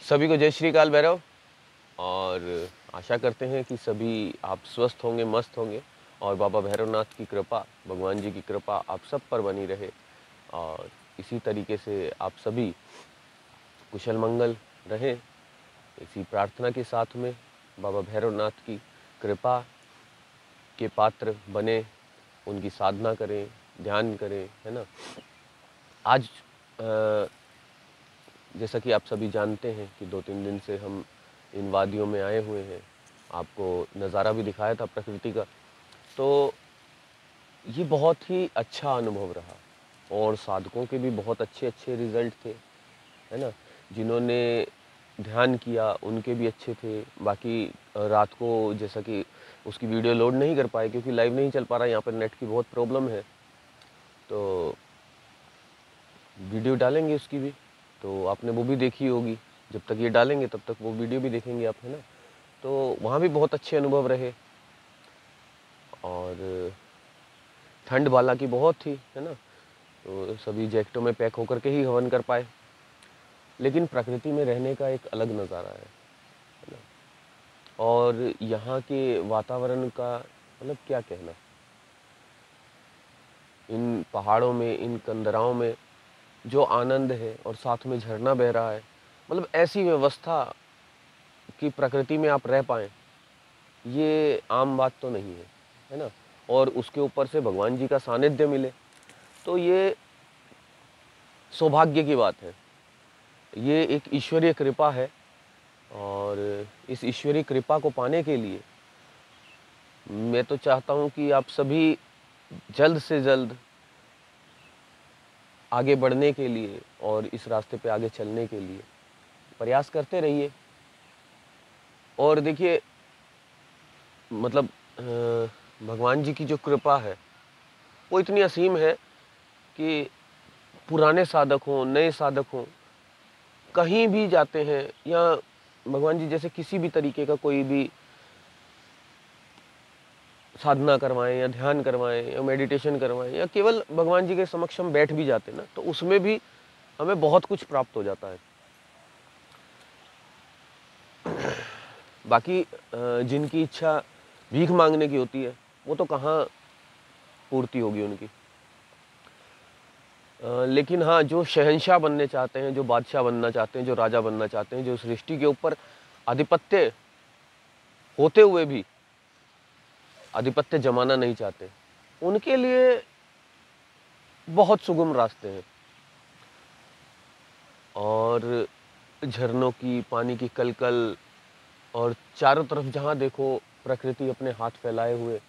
सभी को जय श्री काल भैरव। और आशा करते हैं कि सभी आप स्वस्थ होंगे, मस्त होंगे और बाबा भैरवनाथ की कृपा, भगवान जी की कृपा आप सब पर बनी रहे। और इसी तरीके से आप सभी कुशल मंगल रहें, इसी प्रार्थना के साथ में बाबा भैरवनाथ की कृपा के पात्र बने, उनकी साधना करें, ध्यान करें, है ना। आज जैसा कि आप सभी जानते हैं कि 2-3 दिन से हम इन वादियों में आए हुए हैं, आपको नज़ारा भी दिखाया था प्रकृति का। तो ये बहुत ही अच्छा अनुभव रहा और साधकों के भी बहुत अच्छे अच्छे रिज़ल्ट थे, है ना। जिन्होंने ध्यान किया उनके भी अच्छे थे। बाकी रात को जैसा कि उसकी वीडियो लोड नहीं कर पाए क्योंकि लाइव नहीं चल पा रहा, यहाँ पर नेट की बहुत प्रॉब्लम है। तो वीडियो डालेंगे उसकी भी, तो आपने वो भी देखी होगी। जब तक ये डालेंगे तब तक वो वीडियो भी देखेंगे आप, है ना। तो वहाँ भी बहुत अच्छे अनुभव रहे और ठंड हालांकि बहुत थी, है ना। तो सभी जैकेटों में पैक होकर के ही हवन कर पाए, लेकिन प्रकृति में रहने का एक अलग नज़ारा है ना। और यहाँ के वातावरण का मतलब क्या कहना, इन पहाड़ों में, इन कंदराओं में जो आनंद है और साथ में झरना बह रहा है, मतलब ऐसी व्यवस्था कि प्रकृति में आप रह पाएँ, ये आम बात तो नहीं है ना। और उसके ऊपर से भगवान जी का सानिध्य मिले, तो ये सौभाग्य की बात है। ये एक ईश्वरीय कृपा है और इस ईश्वरीय कृपा को पाने के लिए मैं तो चाहता हूँ कि आप सभी जल्द से जल्द आगे बढ़ने के लिए और इस रास्ते पे आगे चलने के लिए प्रयास करते रहिए। और देखिए, मतलब भगवान जी की जो कृपा है वो इतनी असीम है कि पुराने साधक हों, नए साधक हों, कहीं भी जाते हैं या भगवान जी जैसे किसी भी तरीके का कोई भी साधना करवाएं या ध्यान करवाएं या मेडिटेशन करवाएं या केवल भगवान जी के समक्ष हम बैठ भी जाते हैं ना, तो उसमें भी हमें बहुत कुछ प्राप्त हो जाता है। बाकी जिनकी इच्छा भीख मांगने की होती है वो तो कहाँ पूर्ति होगी उनकी। लेकिन हाँ, जो शहंशाह बनने चाहते हैं, जो बादशाह बनना चाहते हैं, जो राजा बनना चाहते हैं, जो सृष्टि के ऊपर आधिपत्य होते हुए भी आधिपत्य जमाना नहीं चाहते, उनके लिए बहुत सुगम रास्ते हैं। और झरनों की, पानी की कलकल और चारों तरफ जहाँ देखो प्रकृति अपने हाथ फैलाए हुए,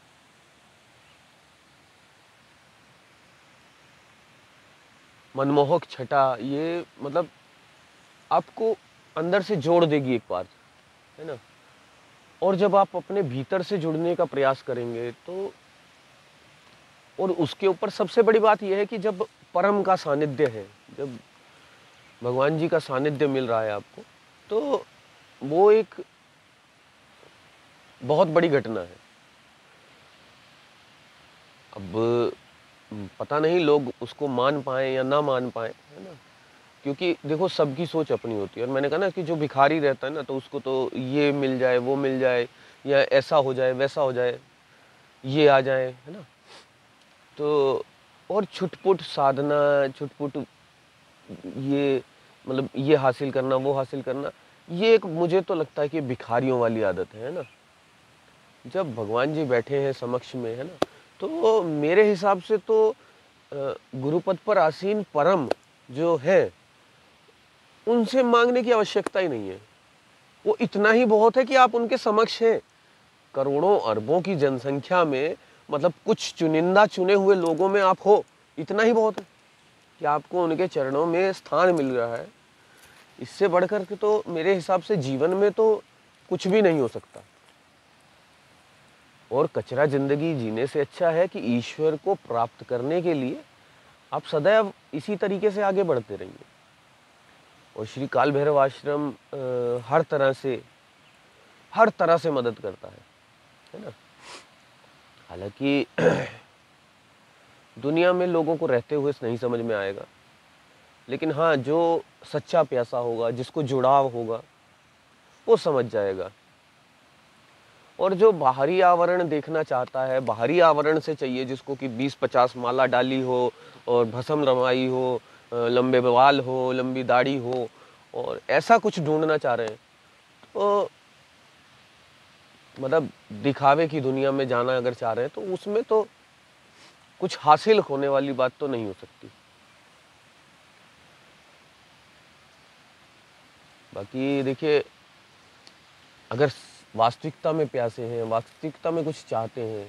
मनमोहक छटा, ये मतलब आपको अंदर से जोड़ देगी एक बार, है ना। और जब आप अपने भीतर से जुड़ने का प्रयास करेंगे तो, और उसके ऊपर सबसे बड़ी बात यह है कि जब परम का सानिध्य है, जब भगवान जी का सानिध्य मिल रहा है आपको, तो वो एक बहुत बड़ी घटना है। अब पता नहीं लोग उसको मान पाएँ या ना मान पाएँ, है ना। क्योंकि देखो सबकी सोच अपनी होती है और मैंने कहा ना कि जो भिखारी रहता है ना, तो उसको तो ये मिल जाए, वो मिल जाए या ऐसा हो जाए, वैसा हो जाए, ये आ जाए, है ना। तो और छुटपुट साधना, छुटपुट ये मतलब ये हासिल करना, वो हासिल करना, ये एक मुझे तो लगता है कि भिखारियों वाली आदत है ना। जब भगवान जी बैठे हैं समक्ष में, है ना, तो मेरे हिसाब से तो गुरुपद पर आसीन परम जो है, उनसे मांगने की आवश्यकता ही नहीं है। वो इतना ही बहुत है कि आप उनके समक्ष हैं। करोड़ों अरबों की जनसंख्या में मतलब कुछ चुनिंदा चुने हुए लोगों में आप हो, इतना ही बहुत है कि आपको उनके चरणों में स्थान मिल रहा है। इससे बढ़कर के तो मेरे हिसाब से जीवन में तो कुछ भी नहीं हो सकता। और कचरा जिंदगी जीने से अच्छा है कि ईश्वर को प्राप्त करने के लिए आप सदैव इसी तरीके से आगे बढ़ते रहिए। और श्री काल भैरव आश्रम हर तरह से मदद करता है ना। हालांकि दुनिया में लोगों को रहते हुए नहीं समझ में आएगा, लेकिन हाँ, जो सच्चा प्यासा होगा, जिसको जुड़ाव होगा, वो समझ जाएगा। और जो बाहरी आवरण देखना चाहता है, बाहरी आवरण से चाहिए जिसको कि 20-50 माला डाली हो और भस्म रमाई हो, लंबे बाल हो, लंबी दाढ़ी हो, और ऐसा कुछ ढूँढना चाह रहे हैं, तो मतलब दिखावे की दुनिया में जाना अगर चाह रहे हैं, तो उसमें तो कुछ हासिल होने वाली बात तो नहीं हो सकती। बाकी देखिए, अगर वास्तविकता में प्यासे हैं, वास्तविकता में कुछ चाहते हैं,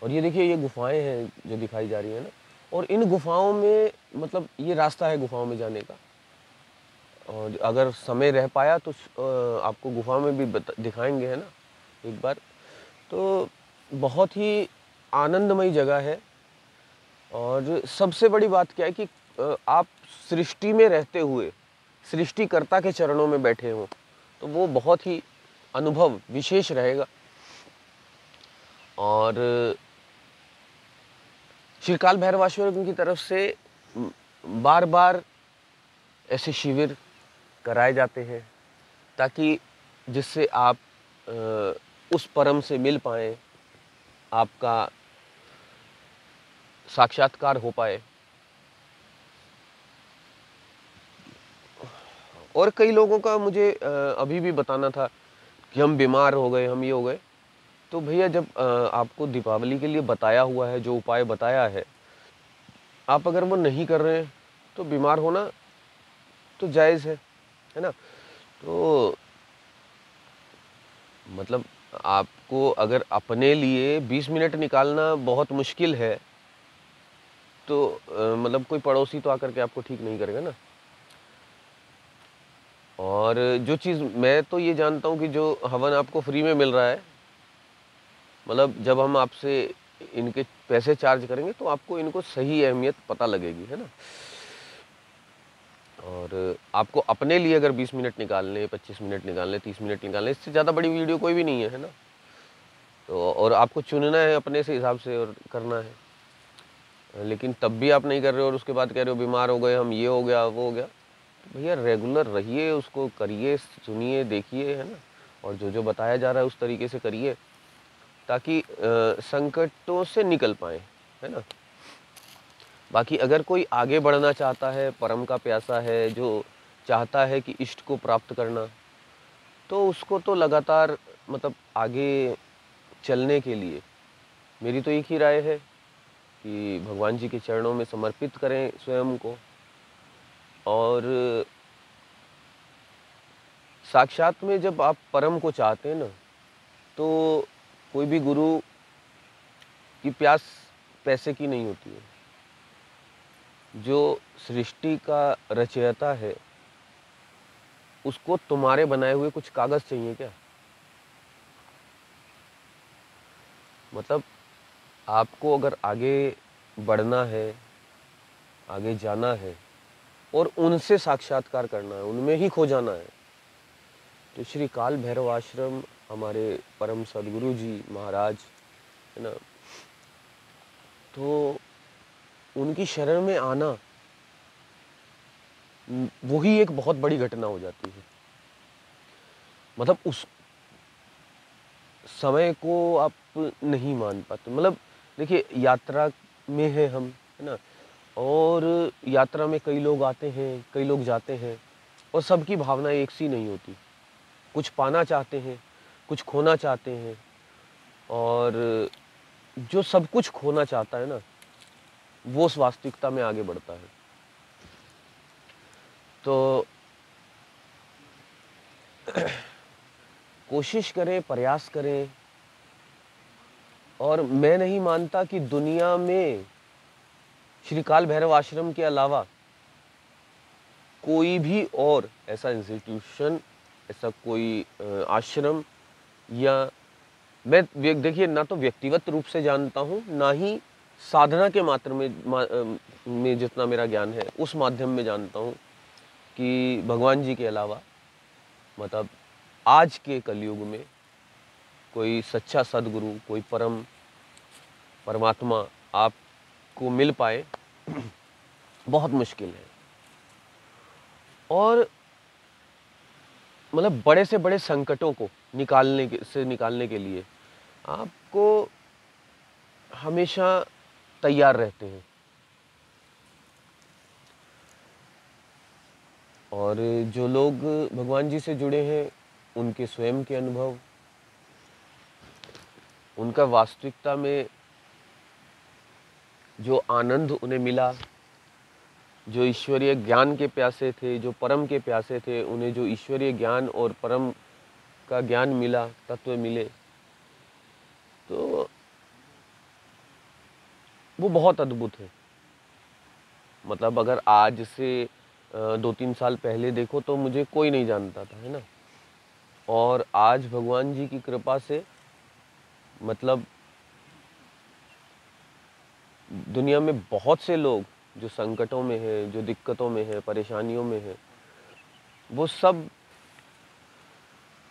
और ये देखिए, ये गुफाएं हैं जो दिखाई जा रही है ना, और इन गुफाओं में मतलब ये रास्ता है गुफाओं में जाने का, और अगर समय रह पाया तो आपको गुफा में भी दिखाएंगे, है ना, एक बार। तो बहुत ही आनंदमयी जगह है। और सबसे बड़ी बात क्या है कि आप सृष्टि में रहते हुए सृष्टिकर्ता के चरणों में बैठे हों, तो वो बहुत ही अनुभव विशेष रहेगा। और श्री काल भैरवाश्वर की तरफ से बार बार ऐसे शिविर कराए जाते हैं, ताकि जिससे आप उस परम से मिल पाएँ, आपका साक्षात्कार हो पाए। और कई लोगों का मुझे अभी भी बताना था कि हम बीमार हो गए, हम ये हो गए। तो भैया, जब आपको दीपावली के लिए बताया हुआ है, जो उपाय बताया है, आप अगर वो नहीं कर रहे हैं, तो बीमार होना तो जायज़ है ना? तो मतलब आपको अगर अपने लिए 20 मिनट निकालना बहुत मुश्किल है, तो मतलब कोई पड़ोसी तो आकर के आपको ठीक नहीं करेगा ना। और जो चीज़ मैं तो ये जानता हूँ कि जो हवन आपको फ्री में मिल रहा है, मतलब जब हम आपसे इनके पैसे चार्ज करेंगे, तो आपको इनको सही अहमियत पता लगेगी, है ना। और आपको अपने लिए अगर 20 मिनट निकालने, 25 मिनट निकालने, 30 मिनट निकालने, इससे ज़्यादा बड़ी वीडियो कोई भी नहीं है ना। तो और आपको चुनना है अपने से हिसाब से और करना है। लेकिन तब भी आप नहीं कर रहे हो और उसके बाद कह रहे हो बीमार हो गए हम, ये हो गया, वो हो गया। तो भैया, रेगुलर रहिए, उसको करिए, सुनिए, देखिए, है ना। और जो बताया जा रहा है उस तरीके से करिए, ताकि संकटों से निकल पाएँ, है ना। बाकी अगर कोई आगे बढ़ना चाहता है, परम का प्यासा है, जो चाहता है कि इष्ट को प्राप्त करना, तो उसको तो लगातार मतलब आगे चलने के लिए मेरी तो एक ही राय है कि भगवान जी के चरणों में समर्पित करें स्वयं को। और साक्षात में जब आप परम को चाहते हैं ना, तो कोई भी गुरु की प्यास पैसे की नहीं होती है। जो सृष्टि का रचयिता है, उसको तुम्हारे बनाए हुए कुछ कागज चाहिए क्या? मतलब आपको अगर आगे बढ़ना है, आगे जाना है, और उनसे साक्षात्कार करना है, उनमें ही खो जाना है, तो श्री काल भैरव आश्रम, हमारे परम सदगुरु जी महाराज, है ना, तो उनकी शरण में आना, वही एक बहुत बड़ी घटना हो जाती है। मतलब उस समय को आप नहीं मान पाते। मतलब देखिए, यात्रा में है हम, है ना, और यात्रा में कई लोग आते हैं, कई लोग जाते हैं, और सबकी भावना एक सी नहीं होती। कुछ पाना चाहते हैं, कुछ खोना चाहते हैं। और जो सब कुछ खोना चाहता है ना, वो उस वास्तविकता में आगे बढ़ता है। तो कोशिश करें, प्रयास करें। और मैं नहीं मानता कि दुनिया में श्री काल भैरव आश्रम के अलावा कोई भी और ऐसा इंस्टीट्यूशन, ऐसा कोई आश्रम, या मैं देखिए, ना तो व्यक्तिगत रूप से जानता हूँ, ना ही साधना के मात्र में जितना मेरा ज्ञान है उस माध्यम में जानता हूँ कि भगवान जी के अलावा, मतलब आज के कलयुग में, कोई सच्चा सदगुरु, कोई परमात्मा आपको मिल पाए, बहुत मुश्किल है। और मतलब बड़े से बड़े संकटों को निकालने के लिए आपको हमेशा तैयार रहते हैं। और जो लोग भगवान जी से जुड़े हैं, उनके स्वयं के अनुभव, उनका वास्तविकता में जो आनंद उन्हें मिला, जो ईश्वरीय ज्ञान के प्यासे थे, जो परम के प्यासे थे, उन्हें जो ईश्वरीय ज्ञान और परम का ज्ञान मिला, तत्व मिले, तो वो बहुत अद्भुत है। मतलब अगर आज से 2-3 साल पहले देखो तो मुझे कोई नहीं जानता था, है ना। और आज भगवान जी की कृपा से मतलब दुनिया में बहुत से लोग जो संकटों में हैं, जो दिक्कतों में हैं, परेशानियों में हैं, वो सब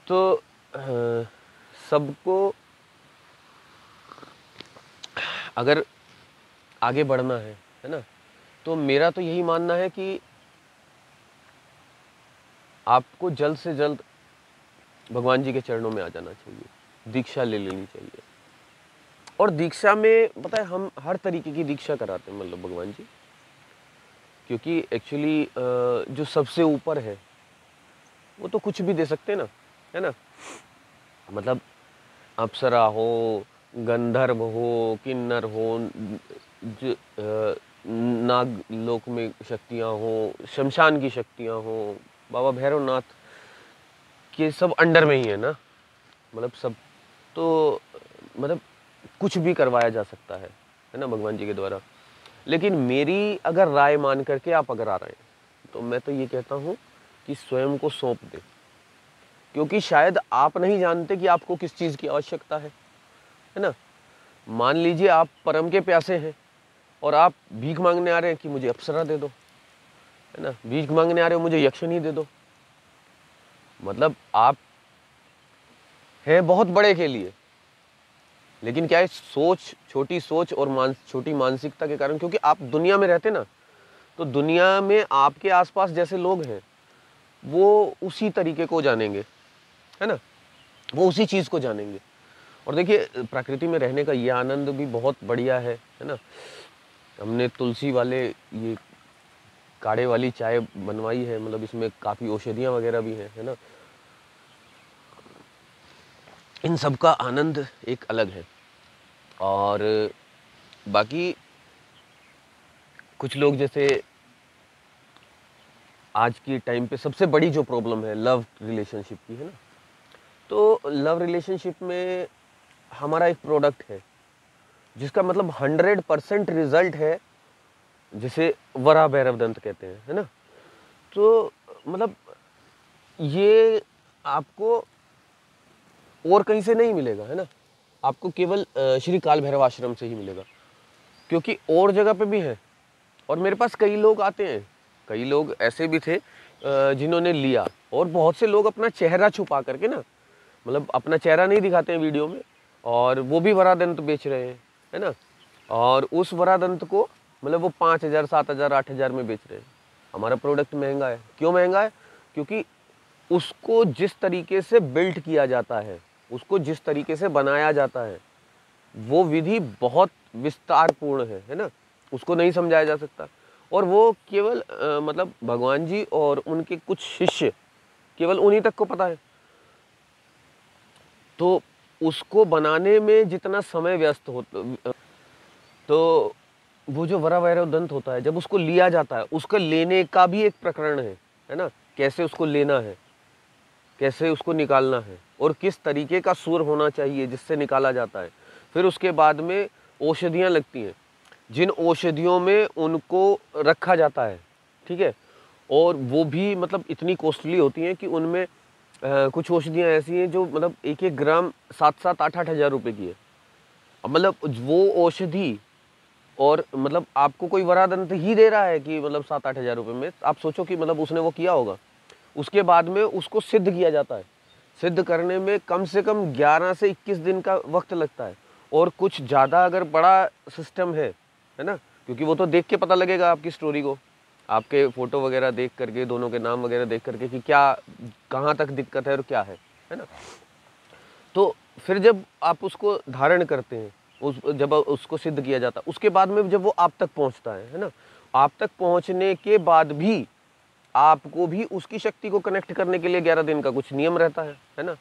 तो सबको अगर आगे बढ़ना है ना, तो मेरा तो यही मानना है कि आपको जल्द से जल्द भगवान जी के चरणों में आ जाना चाहिए, दीक्षा ले लेनी चाहिए। और दीक्षा में पता है हम हर तरीके की दीक्षा कराते हैं, मतलब भगवान जी, क्योंकि एक्चुअली जो सबसे ऊपर है वो तो कुछ भी दे सकते हैं ना, है ना। मतलब अप्सरा हो, गंधर्व हो, किन्नर हो, नाग लोक में शक्तियाँ हो, शमशान की शक्तियाँ हो, बाबा भैरवनाथ के सब अंडर में ही है ना। मतलब सब तो मतलब कुछ भी करवाया जा सकता है ना भगवान जी के द्वारा। लेकिन मेरी अगर राय मान करके आप अगर आ रहे हैं तो मैं तो ये कहता हूँ कि स्वयं को सौंप दें, क्योंकि शायद आप नहीं जानते कि आपको किस चीज़ की आवश्यकता है ना। मान लीजिए आप परम के प्यासे हैं और आप भीख मांगने आ रहे हैं कि मुझे अप्सरा दे दो, है ना। भीख मांगने आ रहे हो मुझे यक्षिणी दे दो। मतलब आप हैं बहुत बड़े के लिए, लेकिन क्या है छोटी सोच और छोटी मानसिकता के कारण, क्योंकि आप दुनिया में रहते ना, तो दुनिया में आपके आसपास जैसे लोग हैं वो उसी तरीके को जानेंगे, है ना, वो उसी चीज़ को जानेंगे। और देखिए प्रकृति में रहने का ये आनंद भी बहुत बढ़िया है ना। हमने तुलसी वाले ये काढ़े वाली चाय बनवाई है, मतलब इसमें काफ़ी औषधियाँ वगैरह भी हैं, है ना। इन सब का आनंद एक अलग है। और बाकी कुछ लोग जैसे आज की टाइम पे सबसे बड़ी जो प्रॉब्लम है लव रिलेशनशिप की, है ना। तो लव रिलेशनशिप में हमारा एक प्रोडक्ट है जिसका मतलब 100% रिजल्ट है, जिसे वरा भैरव दंत कहते हैं, है ना। तो मतलब ये आपको और कहीं से नहीं मिलेगा, है ना। आपको केवल श्री काल भैरव आश्रम से ही मिलेगा, क्योंकि और जगह पे भी है। और मेरे पास कई लोग आते हैं, कई लोग ऐसे भी थे जिन्होंने लिया, और बहुत से लोग अपना चेहरा छुपा करके ना, मतलब अपना चेहरा नहीं दिखाते हैं वीडियो में, और वो भी वरादंत बेच रहे हैं, है ना। और उस वरादंत को मतलब वो 5,000, 7,000, 8,000 में बेच रहे हैं। हमारा प्रोडक्ट महंगा है। क्यों महंगा है? क्योंकि उसको जिस तरीके से बिल्ड किया जाता है, उसको जिस तरीके से बनाया जाता है, वो विधि बहुत विस्तारपूर्ण है ना। उसको नहीं समझाया जा सकता। और वो केवल मतलब भगवान जी और उनके कुछ शिष्य, केवल उन्हीं तक को पता है। तो उसको बनाने में जितना समय व्यस्त होता, तो वो जो वरा भैरव दंत होता है, जब उसको लिया जाता है, उसका लेने का भी एक प्रकरण है ना। कैसे उसको लेना है, कैसे उसको निकालना है, और किस तरीके का सुर होना चाहिए जिससे निकाला जाता है। फिर उसके बाद में औषधियाँ लगती हैं, जिन औषधियों में उनको रखा जाता है, ठीक है। और वो भी मतलब इतनी कॉस्टली होती हैं कि उनमें कुछ औषधियाँ ऐसी हैं जो मतलब 1-1 ग्राम 7-7, 8-8 हज़ार रुपये की है। अब मतलब वो औषधि, और मतलब आपको कोई वरादंत ही दे रहा है कि मतलब 7-8 हज़ार रुपये में, आप सोचो कि मतलब उसने वो किया होगा। उसके बाद में उसको सिद्ध किया जाता है। सिद्ध करने में कम से कम 11 से 21 दिन का वक्त लगता है। और कुछ ज़्यादा अगर बड़ा सिस्टम है ना, क्योंकि वो तो देख के पता लगेगा आपकी स्टोरी को। आपके फ़ोटो वगैरह देख करके, दोनों के नाम वगैरह देख करके कि क्या कहाँ तक दिक्कत है और क्या है ना? तो फिर जब आप उसको धारण करते हैं, जब उसको सिद्ध किया जाता है, उसके बाद में जब वो आप तक पहुँचता है ना? आप तक पहुँचने के बाद भी आपको भी उसकी शक्ति को कनेक्ट करने के लिए 11 दिन का कुछ नियम रहता है ना?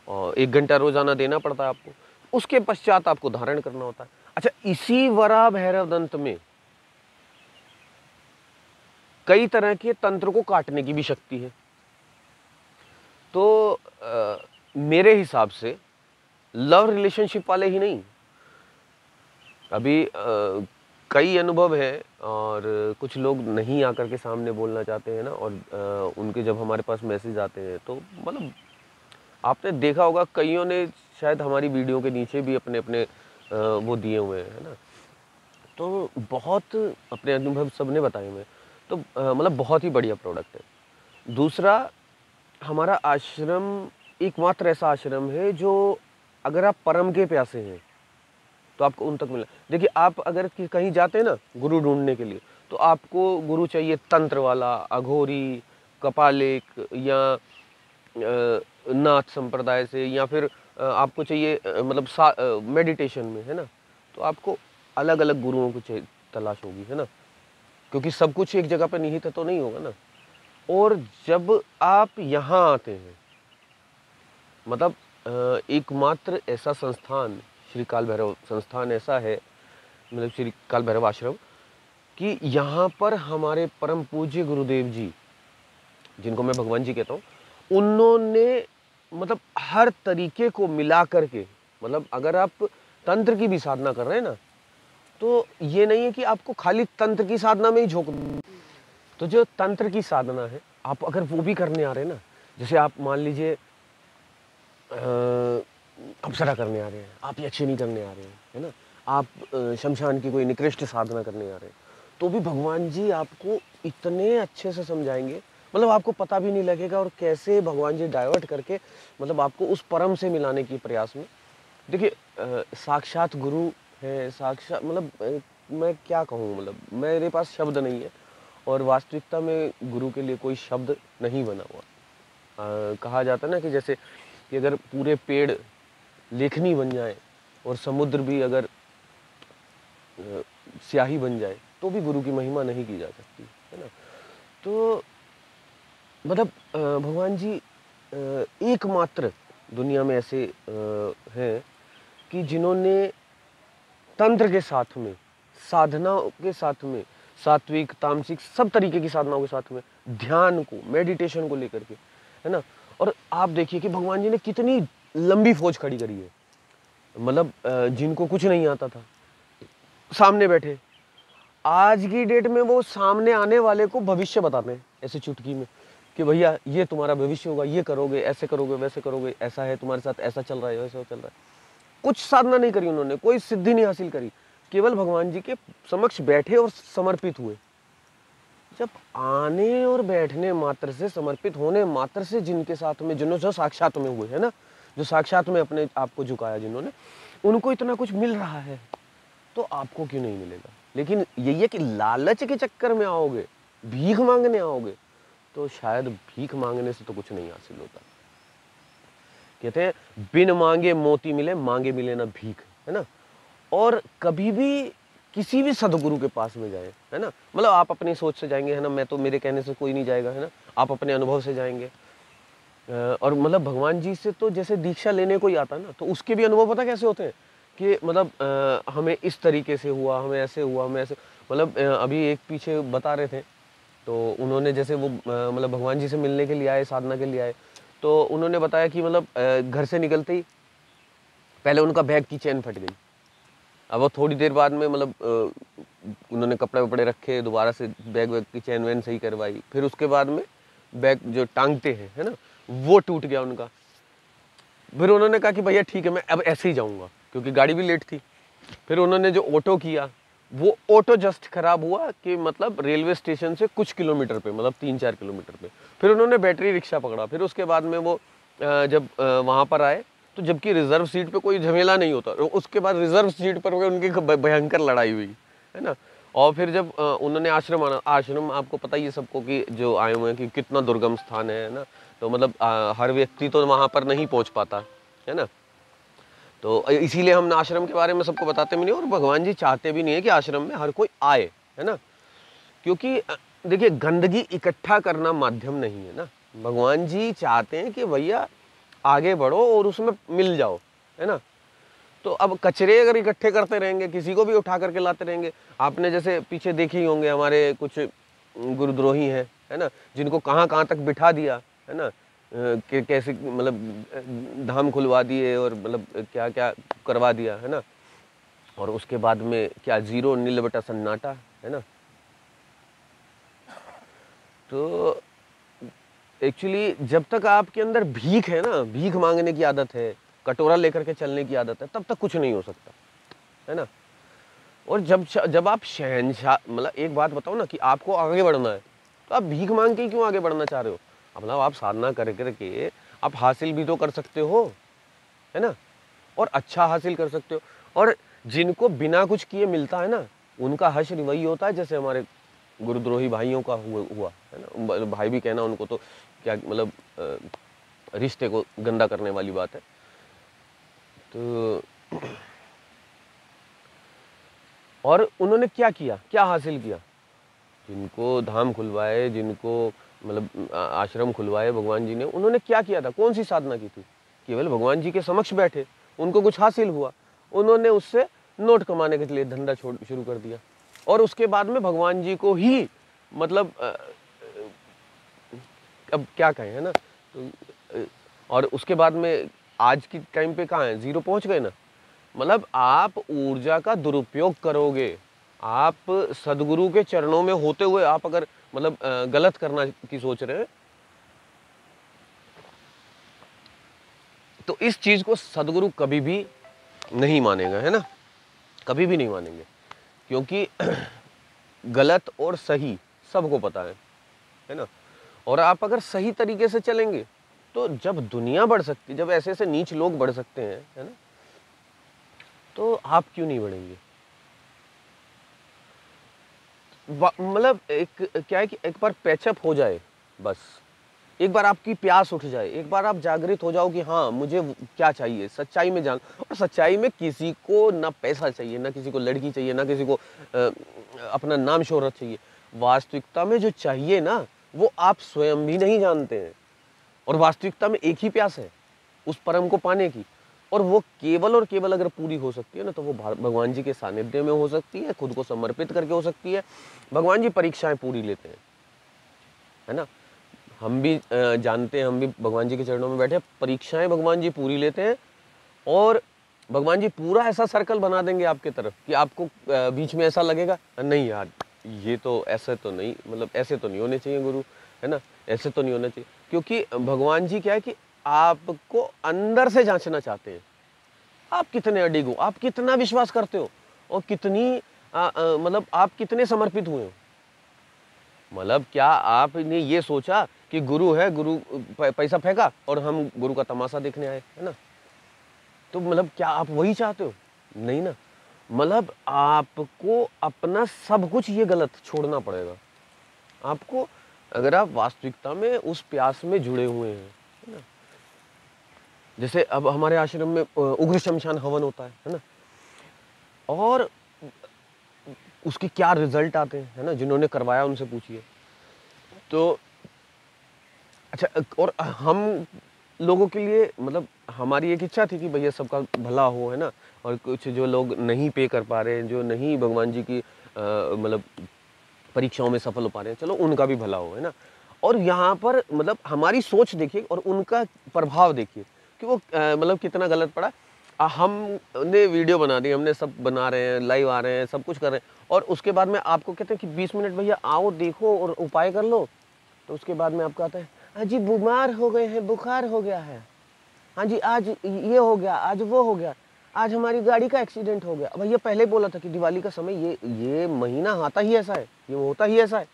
और 1 घंटा रोज़ाना देना पड़ता है आपको। उसके पश्चात आपको धारण करना होता है। अच्छा, इसी वराह भैरव दंत में कई तरह के तंत्र को काटने की भी शक्ति है। तो मेरे हिसाब से लव रिलेशनशिप वाले ही नहीं, अभी कई अनुभव है और कुछ लोग नहीं आकर के सामने बोलना चाहते हैं ना, और उनके जब हमारे पास मैसेज आते हैं तो मतलब आपने देखा होगा, कईयों ने शायद हमारी वीडियो के नीचे भी अपने अपने वो दिए हुए हैं, है ना? तो बहुत अपने अनुभव सबने बताए हुए हैं। तो मतलब बहुत ही बढ़िया प्रोडक्ट है। दूसरा, हमारा आश्रम एकमात्र ऐसा आश्रम है जो अगर आप परम के प्यासे हैं तो आपको उन तक मिला। देखिए, आप अगर कहीं जाते हैं ना गुरु ढूंढने के लिए, तो आपको गुरु चाहिए तंत्र वाला, अघोरी, कपालिक या नाथ संप्रदाय से, या फिर आपको चाहिए मतलब मेडिटेशन में, है ना? तो आपको अलग अलग गुरुओं की तलाश होगी, है ना? क्योंकि सब कुछ एक जगह पर निहित तो नहीं होगा ना। और जब आप यहाँ आते हैं, मतलब एकमात्र ऐसा संस्थान, श्री काल भैरव संस्थान ऐसा है, मतलब श्री काल भैरव आश्रम, कि यहाँ पर हमारे परम पूज्य गुरुदेव जी, जिनको मैं भगवान जी कहता हूँ, उन्होंने मतलब हर तरीके को मिला करके, मतलब अगर आप तंत्र की भी साधना कर रहे हैं ना, तो ये नहीं है कि आपको खाली तंत्र की साधना में ही झोंक, तो जो तंत्र की साधना है, आप अगर वो भी करने आ रहे हैं ना, जैसे आप मान लीजिए अप्सरा करने आ रहे हैं, आप यक्षिणी करने आ रहे हैं, है ना? आप शमशान की कोई निकृष्ट साधना करने आ रहे हैं, तो भी भगवान जी आपको इतने अच्छे से समझाएंगे, मतलब आपको पता भी नहीं लगेगा, और कैसे भगवान जी डाइवर्ट करके मतलब आपको उस परम से मिलाने की प्रयास में। देखिए, साक्षात गुरु है, साक्षात मतलब मैं क्या कहूँ, मतलब मेरे पास शब्द नहीं है, और वास्तविकता में गुरु के लिए कोई शब्द नहीं बना हुआ। कहा जाता है ना कि जैसे कि अगर पूरे पेड़ लेखनी बन जाए और समुद्र भी अगर स्याही बन जाए, तो भी गुरु की महिमा नहीं की जा सकती, है ना? तो मतलब भगवान जी एकमात्र दुनिया में ऐसे हैं कि जिन्होंने तंत्र के साथ में, साधनाओं के साथ में, सात्विक, तामसिक सब तरीके की साधनाओं के साथ में, ध्यान को, मेडिटेशन को लेकर के, है ना? और आप देखिए कि भगवान जी ने कितनी लंबी फौज खड़ी करी है, मतलब जिनको कुछ नहीं आता था, सामने बैठे। आज की डेट में वो सामने आने वाले को भविष्य बताते हैं ऐसे चुटकी में, कि भैया ये तुम्हारा भविष्य होगा, ये करोगे, ऐसे करोगे, वैसे करोगे, ऐसा है तुम्हारे साथ, ऐसा चल रहा है, वैसा चल रहा है। कुछ साधना नहीं करी उन्होंने, कोई सिद्धि नहीं हासिल करी, केवल भगवान जी के समक्ष बैठे और समर्पित हुए। जब आने और बैठने मात्र से, समर्पित होने मात्र से जिनके साथ में, जो साक्षात में हुए, है ना, जो साक्षात में अपने आप को झुकाया जिन्होंने, उनको इतना कुछ मिल रहा है, तो आपको क्यों नहीं मिलेगा? लेकिन यही है कि लालच के चक्कर में आओगे, भीख मांगने आओगे, तो शायद भीख मांगने से तो कुछ नहीं हासिल होता। कहते हैं बिन मांगे मोती मिले, मांगे मिले ना भीख, है ना? और कभी भी किसी भी सदगुरु के पास में जाए, है ना, मतलब आप अपनी सोच से जाएंगे, है ना, मैं तो, मेरे कहने से कोई नहीं जाएगा, है ना, आप अपने अनुभव से जाएंगे। और मतलब भगवान जी से तो जैसे दीक्षा लेने को ही आता है ना, तो उसके भी अनुभव पता कैसे होते हैं कि मतलब हमें इस तरीके से हुआ, हमें ऐसे हुआ, हमें ऐसे, मतलब अभी एक पीछे बता रहे थे, तो उन्होंने जैसे वो मतलब भगवान जी से मिलने के लिए आए, साधना के लिए आए, तो उन्होंने बताया कि मतलब घर से निकलते ही पहले उनका बैग की चेन फट गई। अब वो थोड़ी देर बाद में मतलब उन्होंने कपड़े वपड़े रखे, दोबारा से बैग वैग की चेन वैन सही करवाई, फिर उसके बाद में बैग जो टांगते हैं, है ना, वो टूट गया उनका। फिर उन्होंने कहा कि भैया ठीक है, मैं अब ऐसे ही जाऊँगा, क्योंकि गाड़ी भी लेट थी। फिर उन्होंने जो ऑटो किया, वो ऑटो जस्ट खराब हुआ कि मतलब रेलवे स्टेशन से कुछ किलोमीटर पे, मतलब 3-4 किलोमीटर पे। फिर उन्होंने बैटरी रिक्शा पकड़ा। फिर उसके बाद में वो जब वहाँ पर आए, तो जबकि रिजर्व सीट पे कोई झमेला नहीं होता, उसके बाद रिजर्व सीट पर उनकी भयंकर लड़ाई हुई, है ना? और फिर जब उन्होंने आश्रम आपको पता ही है सबको कि जो आए हुए हैं कि कितना दुर्गम स्थान है ना, तो मतलब हर व्यक्ति तो वहाँ पर नहीं पहुँच पाता है ना, तो इसीलिए हम आश्रम के बारे में सबको बताते भी नहीं, और भगवान जी चाहते भी नहीं है कि आश्रम में हर कोई आए, है ना, क्योंकि देखिए गंदगी इकट्ठा करना माध्यम नहीं है ना, भगवान जी चाहते हैं कि भैया आगे बढ़ो और उसमें मिल जाओ, है ना। तो अब कचरे अगर इकट्ठे करते रहेंगे, किसी को भी उठा करके लाते रहेंगे, आपने जैसे पीछे देखे ही होंगे हमारे कुछ गुरुद्रोही हैं, है ना, जिनको कहाँ कहाँ तक बिठा दिया, है ना, कि कैसे मतलब धाम खुलवा दिए और मतलब क्या क्या करवा दिया, है ना, और उसके बाद में क्या जीरो नील बटा सन्नाटा, है ना। तो एक्चुअली जब तक आपके अंदर भीख है ना, भीख मांगने की आदत है, कटोरा लेकर के चलने की आदत है, तब तक कुछ नहीं हो सकता, है ना। और जब आप शहंशाह, मतलब एक बात बताओ ना कि आपको आगे बढ़ना है, तो आप भीख मांग के क्यों आगे बढ़ना चाह रहे हो? मतलब आप साधना कर करके आप हासिल भी तो कर सकते हो, है ना, और अच्छा हासिल कर सकते हो। और जिनको बिना कुछ किए मिलता है ना, उनका हश्र वही होता है जैसे हमारे गुरुद्रोही भाइयों का हुआ है ना, भाई भी कहना उनको तो क्या मतलब रिश्ते को गंदा करने वाली बात है। तो और उन्होंने क्या किया, क्या हासिल किया? जिनको धाम खुलवाए, जिनको मतलब आश्रम खुलवाए भगवान जी ने, उन्होंने क्या किया था, कौन सी साधना की थी? केवल भगवान जी के समक्ष बैठे, उनको कुछ हासिल हुआ, उन्होंने उससे नोट कमाने के लिए धंधा शुरू कर दिया, और उसके बाद में भगवान जी को ही मतलब अब क्या कहें, है ना। तो और उसके बाद में आज की टाइम पे कहाँ है, जीरो पहुंच गए ना। मतलब आप ऊर्जा का दुरुपयोग करोगे, आप सदगुरु के चरणों में होते हुए आप अगर मतलब गलत करना की सोच रहे हैं, तो इस चीज को सदगुरु कभी भी नहीं मानेगा, है ना, कभी भी नहीं मानेंगे, क्योंकि गलत और सही सबको पता है ना। और आप अगर सही तरीके से चलेंगे, तो जब दुनिया बढ़ सकती, जब ऐसे ऐसे नीच लोग बढ़ सकते हैं, है ना, तो आप क्यों नहीं बढ़ेंगे? मतलब एक क्या है कि एक बार पैचअप हो जाए, बस एक बार आपकी प्यास उठ जाए, एक बार आप जागृत हो जाओ कि हाँ मुझे क्या चाहिए, सच्चाई में जान। और सच्चाई में किसी को ना पैसा चाहिए, ना किसी को लड़की चाहिए, ना किसी को अपना नाम शोहरत चाहिए। वास्तविकता में जो चाहिए ना, वो आप स्वयं भी नहीं जानते हैं। और वास्तविकता में एक ही प्यास है, उस परम को पाने की, और वो केवल और केवल अगर पूरी हो सकती है ना, तो वो भगवान जी के सानिध्य में हो सकती है, खुद को समर्पित करके हो सकती है। भगवान जी परीक्षाएं पूरी लेते हैं, है ना। हम भी जानते हैं, हम भी भगवान जी के चरणों में बैठे, परीक्षाएं भगवान जी पूरी लेते हैं, और भगवान जी पूरा ऐसा सर्कल बना देंगे आपके तरफ कि आपको बीच में ऐसा लगेगा नहीं यार, ये तो ऐसे तो नहीं, मतलब ऐसे तो नहीं होने चाहिए गुरु, है ना, ऐसे तो नहीं होना चाहिए। क्योंकि भगवान जी क्या है कि आपको अंदर से जांचना चाहते हैं, आप कितने अडिग हो, आप कितना विश्वास करते हो, और कितनी मतलब आप कितने समर्पित हुए हो। मतलब क्या आपने ये सोचा कि गुरु है, गुरु पैसा फेंका और हम गुरु का तमाशा देखने आए, है ना। तो मतलब क्या आप वही चाहते हो? नहीं ना। मतलब आपको अपना सब कुछ ये गलत छोड़ना पड़ेगा आपको, अगर आप वास्तविकता में उस प्यास में जुड़े हुए हैं, है ना। जैसे अब हमारे आश्रम में उग्र शमशान हवन होता है ना, और उसके क्या रिजल्ट आते हैं, है ना, जिन्होंने करवाया उनसे पूछिए। तो अच्छा, और हम लोगों के लिए मतलब हमारी एक इच्छा थी कि भैया सबका भला हो, है ना, और कुछ जो लोग नहीं पे कर पा रहे हैं, जो नहीं भगवान जी की मतलब परीक्षाओं में सफल हो पा रहे हैं, चलो उनका भी भला हो, है ना। और यहाँ पर मतलब हमारी सोच देखिए और उनका प्रभाव देखिए कि वो मतलब कितना गलत पड़ा। हमने वीडियो बना दी, हमने सब बना रहे हैं, लाइव आ रहे हैं, सब कुछ कर रहे हैं, और उसके बाद में आपको कहते हैं कि 20 मिनट भैया आओ देखो और उपाय कर लो। तो उसके बाद में आपको आता है, हाँ जी बीमार हो गए हैं, बुखार हो गया है, हाँ जी आज ये हो गया, आज वो हो गया, आज हमारी गाड़ी का एक्सीडेंट हो गया। भैया पहले बोला था कि दिवाली का समय ये महीना आता ही ऐसा है, ये होता ही ऐसा है।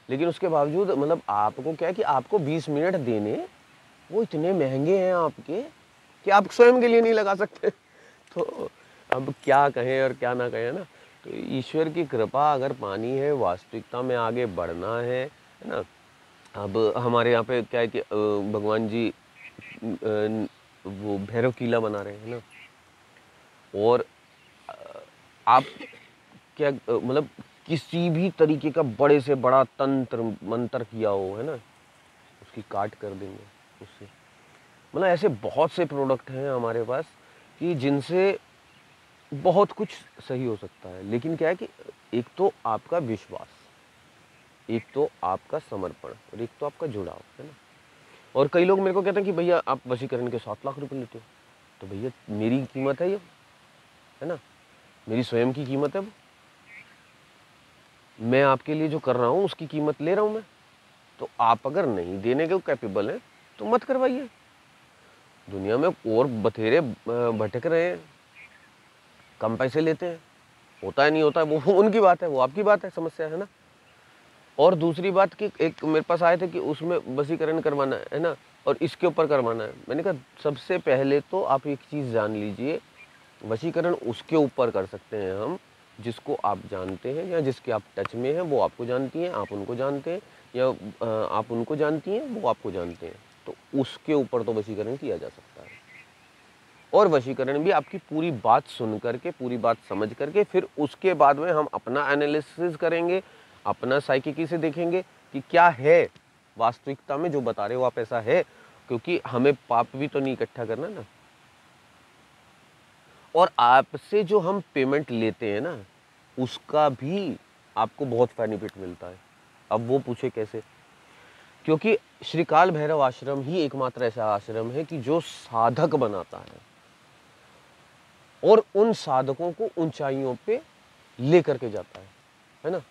लेकिन उसके बावजूद मतलब आपको क्या है कि आपको 20 मिनट देने, वो इतने महंगे हैं आपके कि आप स्वयं के लिए नहीं लगा सकते। तो अब क्या कहें और क्या ना कहें ना। तो ईश्वर की कृपा अगर पानी है, वास्तविकता में आगे बढ़ना है ना? अब हमारे यहाँ पे क्या है कि भगवान जी वो भैरव किला बना रहे हैं ना, और अ, आप क्या मतलब किसी भी तरीके का बड़े से बड़ा तंत्र मंत्र किया हो है ना, उसकी काट कर देंगे उससे। मतलब ऐसे बहुत से प्रोडक्ट हैं हमारे पास कि जिनसे बहुत कुछ सही हो सकता है। लेकिन क्या है कि एक तो आपका विश्वास, एक तो आपका समर्पण और एक तो आपका जुड़ाव, है ना? और कई लोग मेरे को कहते हैं कि भैया आप वशीकरण के 7 लाख रुपए लेते हो। तो भैया मेरी कीमत है ये, है ना? मेरी स्वयं की कीमत है वो। मैं आपके लिए जो कर रहा हूँ उसकी कीमत ले रहा हूँ मैं। तो आप अगर नहीं देने के कैपेबल हैं तो मत करवाइए। दुनिया में और बथेरे भटक रहे हैं, कम पैसे लेते हैं, होता है नहीं होता है वो उनकी बात है, वो आपकी बात है, समस्या है ना। और दूसरी बात कि एक मेरे पास आए थे कि उसमें वशीकरण करवाना है ना, और इसके ऊपर करवाना है। मैंने कहा सबसे पहले तो आप एक चीज़ जान लीजिए, वशीकरण उसके ऊपर कर सकते हैं हम जिसको आप जानते हैं या जिसके आप टच में हैं, वो आपको जानती हैं, आप उनको जानते हैं, या आप उनको जानती हैं, वो आपको जानते हैं। तो उसके ऊपर तो वशीकरण किया जा सकता है। और वशीकरण भी आपकी पूरी बात सुन करके, पूरी बात समझ करके, फिर उसके बाद में हम अपना एनालिसिस करेंगे, अपना साइकिकी से देखेंगे कि क्या है वास्तविकता में जो बता रहे हो आप, ऐसा है। क्योंकि हमें पाप भी तो नहीं इकट्ठा करना ना। और आपसे जो हम पेमेंट लेते हैं ना, उसका भी आपको बहुत बेनिफिट मिलता है। अब वो पूछे कैसे? क्योंकि श्री काल भैरव आश्रम ही एकमात्र ऐसा आश्रम है कि जो साधक बनाता है और उन साधकों को ऊंचाइयों पे लेकर के जाता है ना।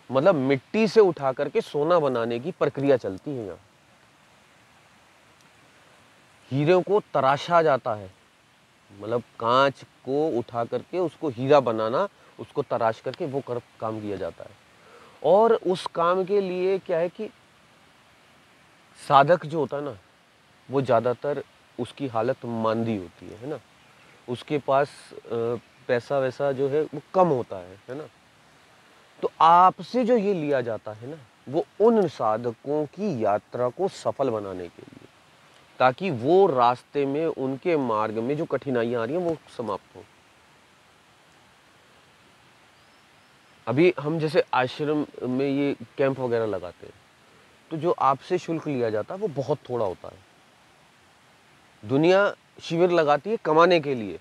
मतलब मिट्टी से उठा करके सोना बनाने की प्रक्रिया चलती है यहाँ। हीरे को तराशा जाता है, मतलब कांच को उठा करके उसको हीरा बनाना, उसको तराश करके वो काम किया जाता है। और उस काम के लिए क्या है कि साधक जो होता है ना, वो ज़्यादातर उसकी हालत मांदी होती है ना। उसके पास पैसा वैसा जो है वो कम होता है ना। तो आपसे जो ये लिया जाता है ना, वो उन साधकों की यात्रा को सफल बनाने के लिए, ताकि वो रास्ते में उनके मार्ग में जो कठिनाइयां आ रही हैं वो समाप्त हो। अभी हम जैसे आश्रम में ये कैंप वगैरह लगाते हैं, तो जो आपसे शुल्क लिया जाता है वो बहुत थोड़ा होता है। दुनिया शिविर लगाती है कमाने के लिए,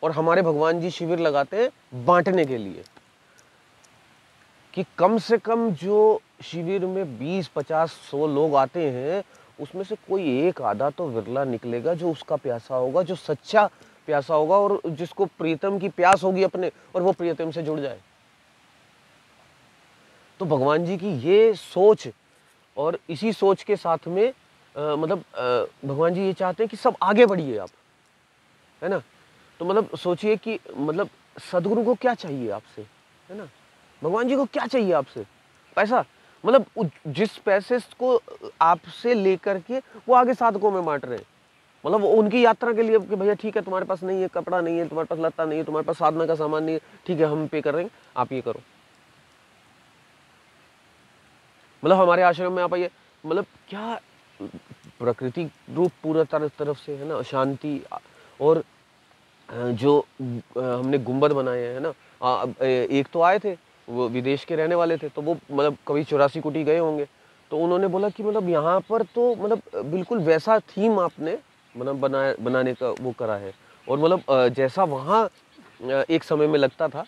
और हमारे भगवान जी शिविर लगाते हैं बांटने के लिए, कि कम से कम जो शिविर में 20, 50, 100 लोग आते हैं, उसमें से कोई एक आधा तो विरला निकलेगा जो उसका प्यासा होगा, जो सच्चा प्यासा होगा, और जिसको प्रीतम की प्यास होगी अपने, और वो प्रीतम से जुड़ जाए। तो भगवान जी की ये सोच, और इसी सोच के साथ में भगवान जी ये चाहते हैं कि सब आगे बढ़िए आप, है ना। तो मतलब सोचिए कि मतलब सदगुरु को क्या चाहिए आपसे, है ना। भगवान जी को क्या चाहिए आपसे? पैसा। मतलब जिस पैसे को आपसे लेकर के वो आगे साधकों में बांट रहे हैं, मतलब वो उनकी यात्रा के लिए कि भैया ठीक है, तुम्हारे पास नहीं है कपड़ा, नहीं है तुम्हारे पास लत्ता, नहीं है तुम्हारे पास साधना का सामान, नहीं है, ठीक है हम पे कर रहे हैं, आप ये करो। मतलब हमारे आश्रम में आप आइए, मतलब क्या प्रकृति रूप पूरा तरफ से, है ना, शांति। और जो हमने गुंबद बनाए हैं ना, एक तो आए थे, वो विदेश के रहने वाले थे, तो वो मतलब कभी 84 कुटी गए होंगे, तो उन्होंने बोला कि मतलब यहाँ पर तो मतलब बिल्कुल वैसा थीम आपने मतलब बनाने का वो करा है। और मतलब जैसा वहाँ एक समय में लगता था,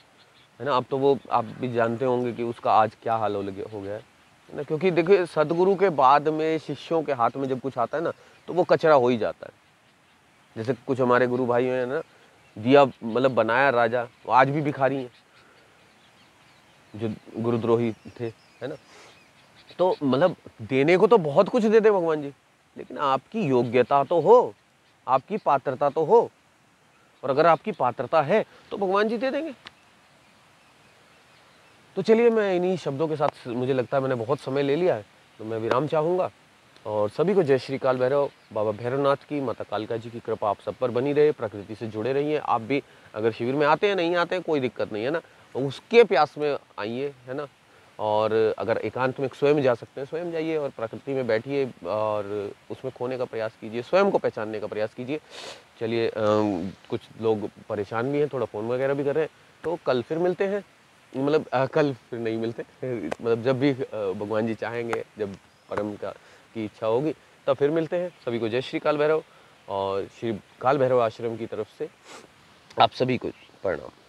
है ना, अब तो वो आप भी जानते होंगे कि उसका आज क्या हाल हो गया है ना। क्योंकि देखिए सदगुरु के बाद में शिष्यों के हाथ में जब कुछ आता है ना, तो वो कचरा हो ही जाता है। जैसे कुछ हमारे गुरु भाई हैं ना, दिया मतलब बनाया राजा, वो आज भी भिखारी हैं जो गुरुद्रोही थे, है ना। तो मतलब देने को तो बहुत कुछ देते भगवान जी, लेकिन आपकी योग्यता तो हो, आपकी पात्रता तो हो। और अगर आपकी पात्रता है तो भगवान जी दे देंगे। तो चलिए, मैं इन्हीं शब्दों के साथ, मुझे लगता है मैंने बहुत समय ले लिया है, तो मैं विराम चाहूँगा। और सभी को जय श्री काल भैरव, बाबा भैरवनाथ की, माता कालिका जी की कृपा आप सब पर बनी रहे, प्रकृति से जुड़े रहिए। आप भी अगर शिविर में आते हैं, नहीं आते हैं, कोई दिक्कत नहीं है ना। तो उसके प्यास में आइए, है ना। और अगर एकांत में स्वयं जा सकते हैं, स्वयं जाइए और प्रकृति में बैठिए और उसमें खोने का प्रयास कीजिए, स्वयं को पहचानने का प्रयास कीजिए। चलिए कुछ लोग परेशान भी हैं, थोड़ा फ़ोन वगैरह भी कर रहे हैं, तो कल फिर मिलते हैं। मतलब कल फिर नहीं मिलते मतलब जब भी भगवान जी चाहेंगे, जब परम का की इच्छा होगी तब फिर मिलते हैं। सभी को जय श्री काल भैरव और श्री काल भैरव आश्रम की तरफ से आप सभी को प्रणाम।